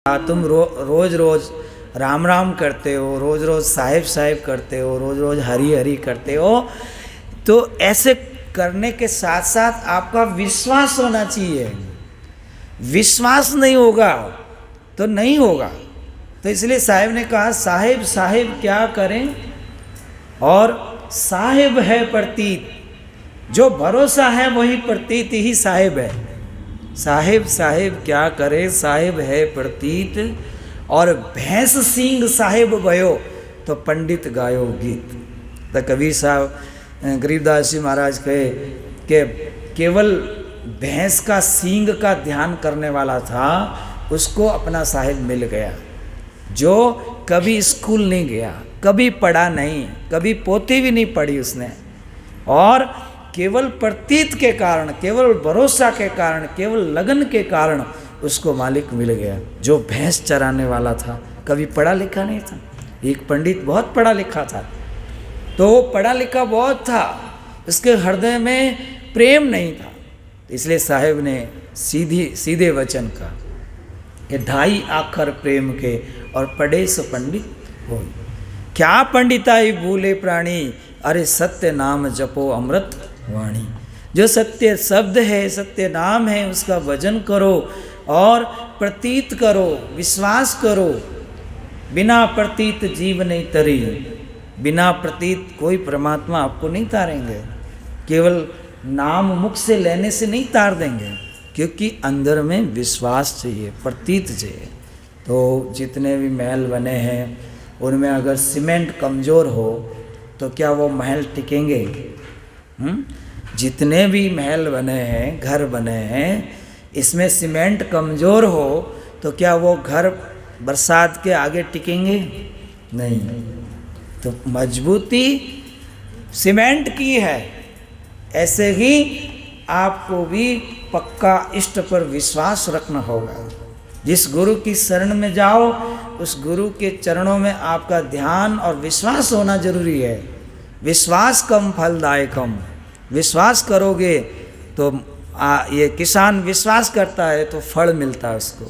तुम रोज रोज राम राम करते हो, रोज रोज साहिब साहिब करते हो, रोज रोज हरी हरी करते हो, तो ऐसे करने के साथ साथ आपका विश्वास होना चाहिए। विश्वास नहीं होगा तो नहीं होगा। तो इसलिए साहिब ने कहा साहिब साहिब क्या करें, और साहिब है प्रतीत, जो भरोसा है वही प्रतीत ही साहिब है। साहिब साहिब क्या करे, साहिब है प्रतीत, और भैंस सींग साहिब भयो तो पंडित गायो गीत। तो कबीर साहब गरीबदास जी महाराज कहे कि केवल भैंस का सींग का ध्यान करने वाला था, उसको अपना साहिब मिल गया। जो कभी स्कूल नहीं गया, कभी पढ़ा नहीं, कभी पोथी भी नहीं पढ़ी उसने, और केवल प्रतीत के कारण, केवल भरोसा के कारण, केवल लगन के कारण उसको मालिक मिल गया। जो भैंस चराने वाला था कभी पढ़ा लिखा नहीं था। एक पंडित बहुत पढ़ा लिखा था, तो वो पढ़ा लिखा बहुत था, उसके हृदय में प्रेम नहीं था। इसलिए साहिब ने सीधे वचन का कि ढाई आखर प्रेम के और पढ़े सो पंडित हो। क्या पंडिताई भूले प्राणी, अरे सत्य नाम जपो अमृत वाणी। जो सत्य शब्द है, सत्य नाम है, उसका भजन करो और प्रतीत करो, विश्वास करो। बिना प्रतीत जीव नहीं तरी, बिना प्रतीत कोई परमात्मा आपको नहीं तारेंगे। केवल नाम मुख से लेने से नहीं तार देंगे, क्योंकि अंदर में विश्वास चाहिए, प्रतीत चाहिए। तो जितने भी महल बने हैं उनमें अगर सीमेंट कमज़ोर हो तो क्या वो महल टिकेंगे? जितने भी महल बने हैं, घर बने हैं, इसमें सीमेंट कमज़ोर हो तो क्या वो घर बरसात के आगे टिकेंगे? नहीं। तो मजबूती सीमेंट की है, ऐसे ही आपको भी पक्का इष्ट पर विश्वास रखना होगा। जिस गुरु की शरण में जाओ, उस गुरु के चरणों में आपका ध्यान और विश्वास होना जरूरी है। विश्वास कम फलदायकम, विश्वास करोगे तो ये किसान विश्वास करता है तो फल मिलता है उसको,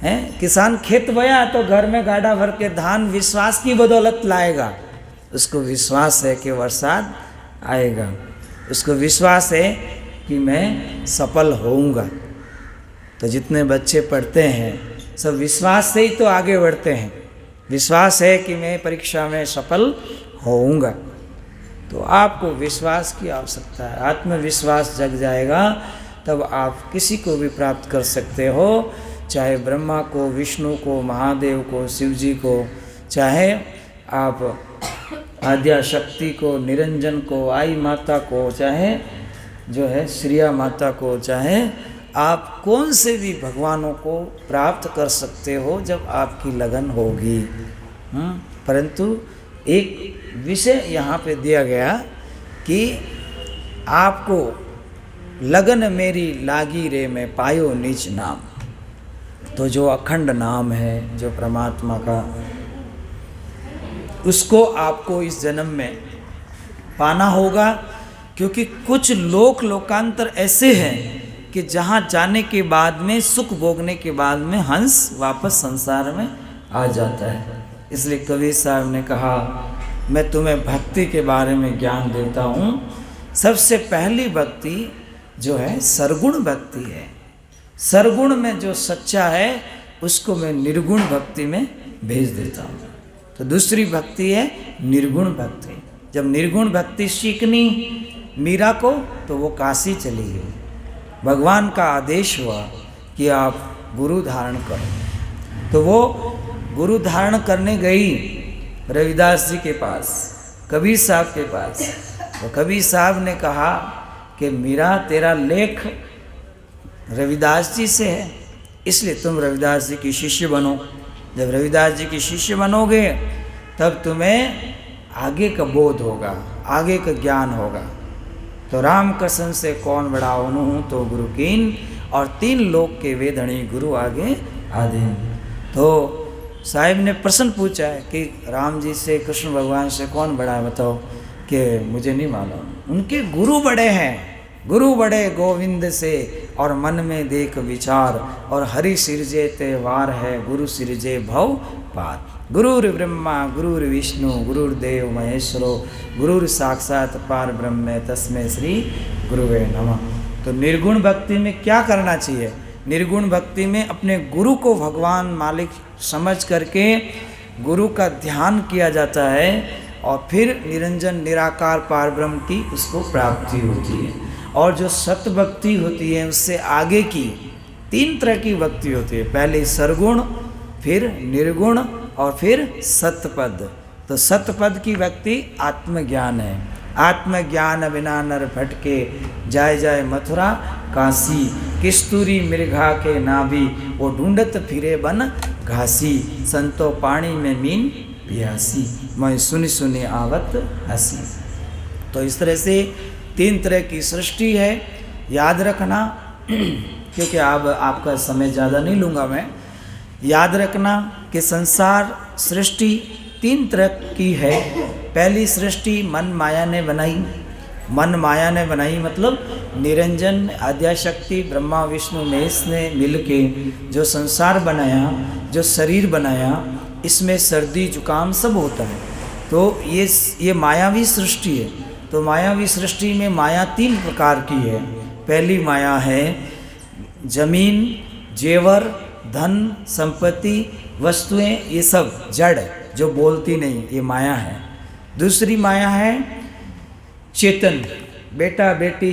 है। किसान खेत बोया तो घर में गाड़ा भर के धान विश्वास की बदौलत लाएगा। उसको विश्वास है कि बरसात आएगा, उसको विश्वास है कि मैं सफल होऊंगा। तो जितने बच्चे पढ़ते हैं सब विश्वास से ही तो आगे बढ़ते हैं। विश्वास है कि मैं परीक्षा में सफल होऊंगा। तो आपको विश्वास की आवश्यकता है। आत्मविश्वास जग जाएगा तब आप किसी को भी प्राप्त कर सकते हो, चाहे ब्रह्मा को, विष्णु को, महादेव को, शिव जी को, चाहे आप आद्या शक्ति को, निरंजन को, आई माता को, चाहे जो है श्रिया माता को, चाहे आप कौन से भी भगवानों को प्राप्त कर सकते हो जब आपकी लगन होगी। परंतु एक विषय यहाँ पे दिया गया कि आपको लगन मेरी लागी रे मैं पायो नीच नाम। तो जो अखंड नाम है, जो परमात्मा का, उसको आपको इस जन्म में पाना होगा। क्योंकि कुछ लोकांतर ऐसे हैं कि जहाँ जाने के बाद में, सुख भोगने के बाद में हंस वापस संसार में आ जाता है। इसलिए कबीर साहब ने कहा मैं तुम्हें भक्ति के बारे में ज्ञान देता हूँ। सबसे पहली भक्ति जो है सरगुण भक्ति है। सरगुण में जो सच्चा है उसको मैं निर्गुण भक्ति में भेज देता हूँ। तो दूसरी भक्ति है निर्गुण भक्ति। जब निर्गुण भक्ति सीखनी मीरा को तो वो काशी चली गई। भगवान का आदेश हुआ कि आप गुरु धारण करो, तो वो गुरु धारण करने गई रविदास जी के पास, कबीर साहब के पास। तो कबीर साहब ने कहा कि मीरा तेरा लेख रविदास जी से है, इसलिए तुम रविदास जी की शिष्य बनो। जब रविदास जी की शिष्य बनोगे तब तुम्हें आगे का बोध होगा, आगे का ज्ञान होगा। तो राम कसम से कौन बड़ा हूँ तो गुरु कीन, और 3 लोक के वेदणी गुरु आगे आधीन। तो साहिब ने प्रश्न पूछा है कि राम जी से, कृष्ण भगवान से कौन बड़ा है बताओ, कि मुझे नहीं मालूम। उनके गुरु बड़े हैं, गुरु बड़े गोविंद से और मन में देख विचार, और हरि सिरजे त्योहार है, गुरु सिरजे भव पार। गुरुर ब्रह्मा गुरुर विष्णु गुरुर्देव महेश्वरो, गुरुर साक्षात पार ब्रह्म तस्मै श्री गुरुवे नमः। तो निर्गुण भक्ति में क्या करना चाहिए? निर्गुण भक्ति में अपने गुरु को भगवान मालिक समझ करके गुरु का ध्यान किया जाता है, और फिर निरंजन निराकार पार ब्रह्म की उसको प्राप्ति होती है। और जो सत्य भक्ति होती है उससे आगे की 3 तरह की भक्ति होती है। पहले सरगुण, फिर निर्गुण, और फिर सतपद। तो सतपद की भक्ति आत्मज्ञान है। आत्मज्ञान बिना नर भटके, जाय जाय मथुरा काशी, किस्तूरी मृगा के नाभि, वो ढूंढत फिरे बन घासी, संतो पानी में मीन प्यासी, मैं सुनी सुनी आवत हंसी। तो इस तरह से 3 तरह की सृष्टि है, याद रखना। क्योंकि अब आपका समय ज़्यादा नहीं लूँगा मैं। याद रखना कि संसार सृष्टि 3 तरह की है। पहली सृष्टि मन माया ने बनाई। मन माया ने बनाई मतलब निरंजन आद्याशक्ति ब्रह्मा विष्णु महेश ने मिलके जो संसार बनाया, जो शरीर बनाया, इसमें सर्दी जुकाम सब होता है। तो ये मायावी सृष्टि है। तो मायावी सृष्टि में माया 3 प्रकार की है। पहली माया है जमीन, जेवर, धन, संपत्ति, वस्तुएं, ये सब जड़ जो बोलती नहीं, ये माया है। दूसरी माया है चेतन, बेटा बेटी,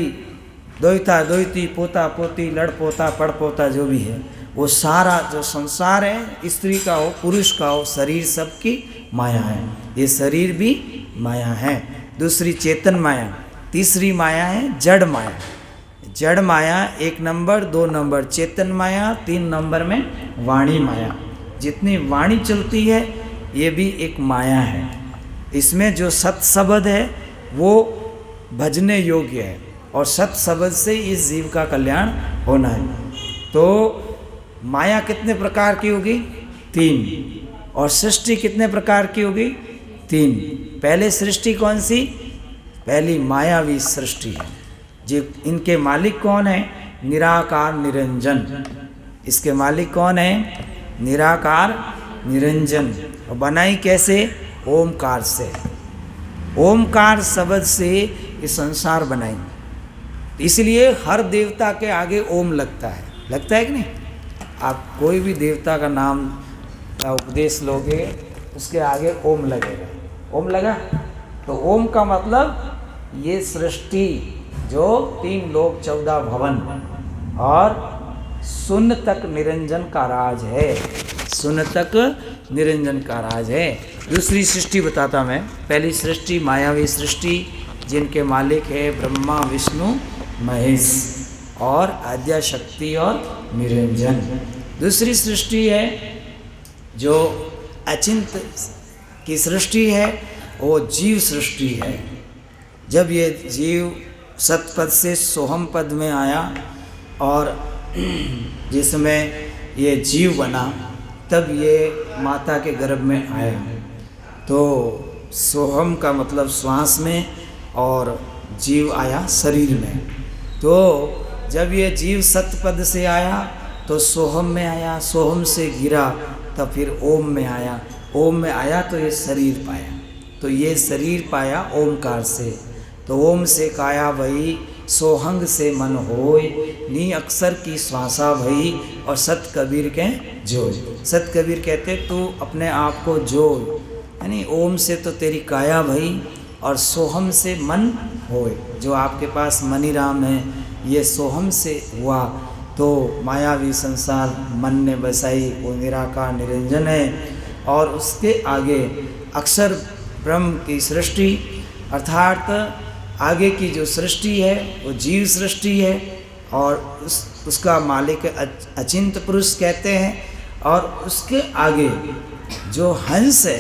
दोहिता दोहिती, पोता पोती, लड़पोता पड़पोता, जो भी है वो सारा जो संसार है, स्त्री का हो पुरुष का हो, शरीर सबकी माया है। ये शरीर भी माया है। दूसरी चेतन माया। तीसरी माया है जड़ माया। जड़ माया 1 नंबर, 2 नंबर चेतन माया, 3 नंबर में वाणी माया। जितनी वाणी चलती है ये भी एक माया है। इसमें जो सत शब्द है वो भजने योग्य है, और सत शब्द से इस जीव का कल्याण होना है। तो माया कितने प्रकार की होगी? 3। और सृष्टि कितने प्रकार की होगी? 3। पहले सृष्टि कौन सी? पहली मायावी सृष्टि है। जो इनके मालिक कौन है? निराकार निरंजन। इसके मालिक कौन है? निराकार निरंजन। और बनाई कैसे? ओमकार से। ओमकार शब्द से ये संसार बनाई। इसलिए हर देवता के आगे ओम लगता है। लगता है कि नहीं? आप कोई भी देवता का नाम का उपदेश लोगे, उसके आगे ओम लगेगा। ओम लगा? तो ओम का मतलब ये सृष्टि जो 3 लोक 14 भवन और शून्य तक निरंजन का राज है। शून्य तक निरंजन का राज है। दूसरी सृष्टि बताता मैं। पहली सृष्टि मायावी सृष्टि, जिनके मालिक है ब्रह्मा विष्णु महेश और आद्या शक्ति और निरंजन। दूसरी सृष्टि है जो अचिंत की सृष्टि है, वो जीव सृष्टि है। जब ये जीव सतपद से सोहम पद में आया और जिसमें ये जीव बना, तब ये माता के गर्भ में आया। तो सोहम का मतलब श्वास में, और जीव आया शरीर में। तो जब ये जीव सतपद से आया तो सोहम में आया, सोहम से गिरा तब फिर ओम में आया, ओम में आया तो ये शरीर पाया। तो ये शरीर पाया ओमकार से। तो ओम से काया भई, सोहंग से मन होय, नी अक्षर की श्वासा भई, और सत कबीर के जोय। सत कबीर कहते तू अपने आप को जोय, यानी ओम से तो तेरी काया भई और सोहम से मन होय। जो आपके पास मनीराम है ये सोहम से हुआ। तो मायावी संसार मन ने बसाई, वो निराकार निरंजन है। और उसके आगे अक्षर ब्रह्म की सृष्टि, अर्थात आगे की जो सृष्टि है वो जीव सृष्टि है, और उसका मालिक अचिंत पुरुष कहते हैं। और उसके आगे जो हंस है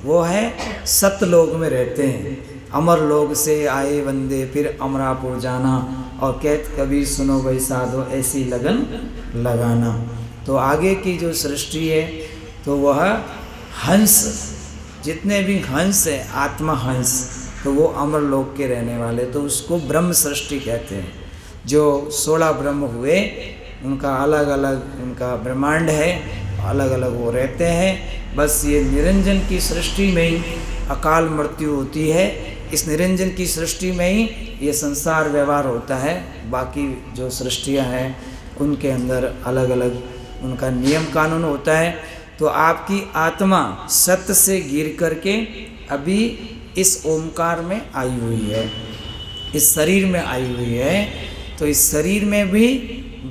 वो है सतलोक में रहते हैं। अमर लोग से आए बंदे फिर अमरापुर जाना, और कहत कबीर सुनो भाई साधो ऐसी लगन लगाना। तो आगे की जो सृष्टि है तो वह हंस, जितने भी हंस है आत्मा हंस, तो वो अमर लोक के रहने वाले, तो उसको ब्रह्म सृष्टि कहते हैं। जो 16 ब्रह्म हुए उनका अलग अलग उनका ब्रह्मांड है, अलग अलग वो रहते हैं। बस ये निरंजन की सृष्टि में ही अकाल मृत्यु होती है, इस निरंजन की सृष्टि में ही ये संसार व्यवहार होता है। बाकी जो सृष्टियाँ हैं उनके अंदर अलग अलग उनका नियम कानून होता है। तो आपकी आत्मा सत्य से गिर करके अभी इस ओमकार में आई हुई है, इस शरीर में आई हुई है। तो इस शरीर में भी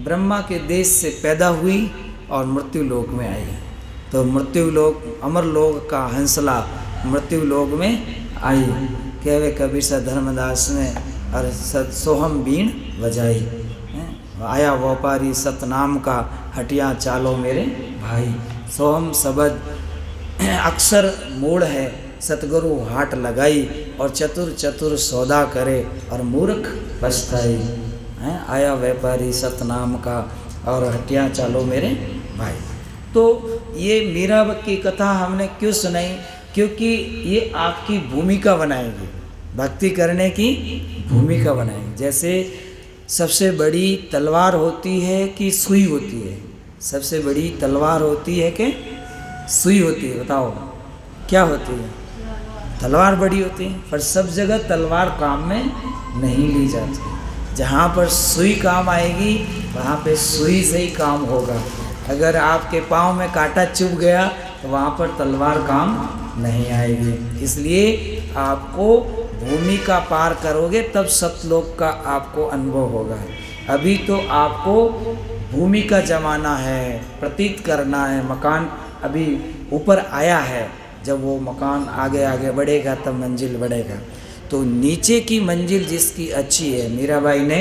ब्रह्मा के देश से पैदा हुई और मृत्यु लोक में आई। तो मृत्यु लोक अमर लोक का हंसला मृत्यु लोक में आई। कहवे कबीर सा धर्मदास ने और सोहम बीण बजाई। आया व्यापारी सतनाम का हटिया चालो मेरे भाई। सोहम शब्द अक्सर मूल है, सतगुरु हाट लगाई और चतुर चतुर सौदा करे और मूर्ख पछताई। आया व्यापारी सतनाम का और हटिया चालो मेरे भाई। तो ये मीरा की कथा हमने क्यों सुनाई? क्योंकि ये आपकी भूमिका बनाएगी, भक्ति करने की भूमिका बनाएगी। जैसे सबसे बड़ी तलवार होती है कि सुई होती है? सबसे बड़ी तलवार होती है कि सुई होती है? बताओ क्या होती है? तलवार बड़ी होती है, पर सब जगह तलवार काम में नहीं ली जाती। जहाँ पर सुई काम आएगी वहाँ पे सुई से ही काम होगा। अगर आपके पाँव में कांटा चुभ गया तो वहाँ पर तलवार काम नहीं आएगी। इसलिए आपको भूमिका पार करोगे तब सतलोक का आपको अनुभव होगा। अभी तो आपको भूमि का जमाना है, प्रतीत करना है। मकान अभी ऊपर आया है, जब वो मकान आगे आगे बढ़ेगा तब मंजिल बढ़ेगा। तो नीचे की मंजिल जिसकी अच्छी है, मीराबाई ने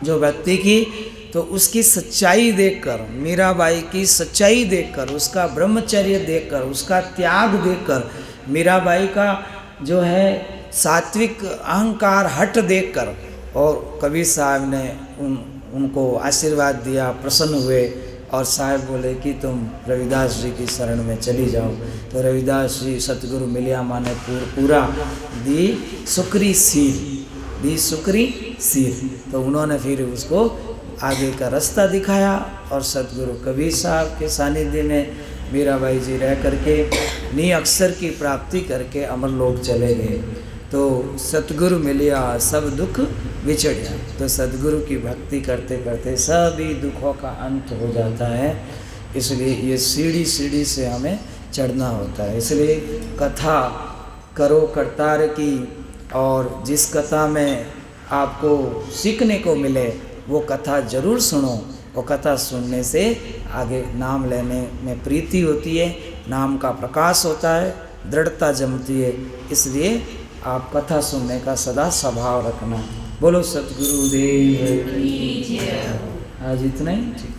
जो भक्ति की, तो उसकी सच्चाई देखकर, मीराबाई की सच्चाई देखकर, उसका ब्रह्मचर्य देखकर, उसका त्याग देखकर, मीराबाई का जो है सात्विक अहंकार हट देखकर, और कबीर साहब ने उनको आशीर्वाद दिया, प्रसन्न हुए और साहब बोले कि तुम रविदास जी की शरण में चली जाओ। तो रविदास जी सतगुरु मिलिया माने पूरा दी सुकरी सीर। तो उन्होंने फिर उसको आगे का रास्ता दिखाया और सतगुरु कबीर साहब के सानिध्य में मीराबाई जी रह करके नी अक्षर की प्राप्ति करके अमर लोक चले गए। तो सतगुरु मिलिया सब दुख विछड़िया। तो सतगुरु की भक्ति करते करते सभी दुखों का अंत हो जाता है। इसलिए ये सीढ़ी सीढ़ी से हमें चढ़ना होता है। इसलिए कथा करो करतार की, और जिस कथा में आपको सीखने को मिले वो कथा जरूर सुनो। वो कथा सुनने से आगे नाम लेने में प्रीति होती है, नाम का प्रकाश होता है, दृढ़ता जमती है। इसलिए आप कथा सुनने का सदा स्वभाव रखना। बोलो सतगुरुदेव की जय। आज इतना ही। ठीक।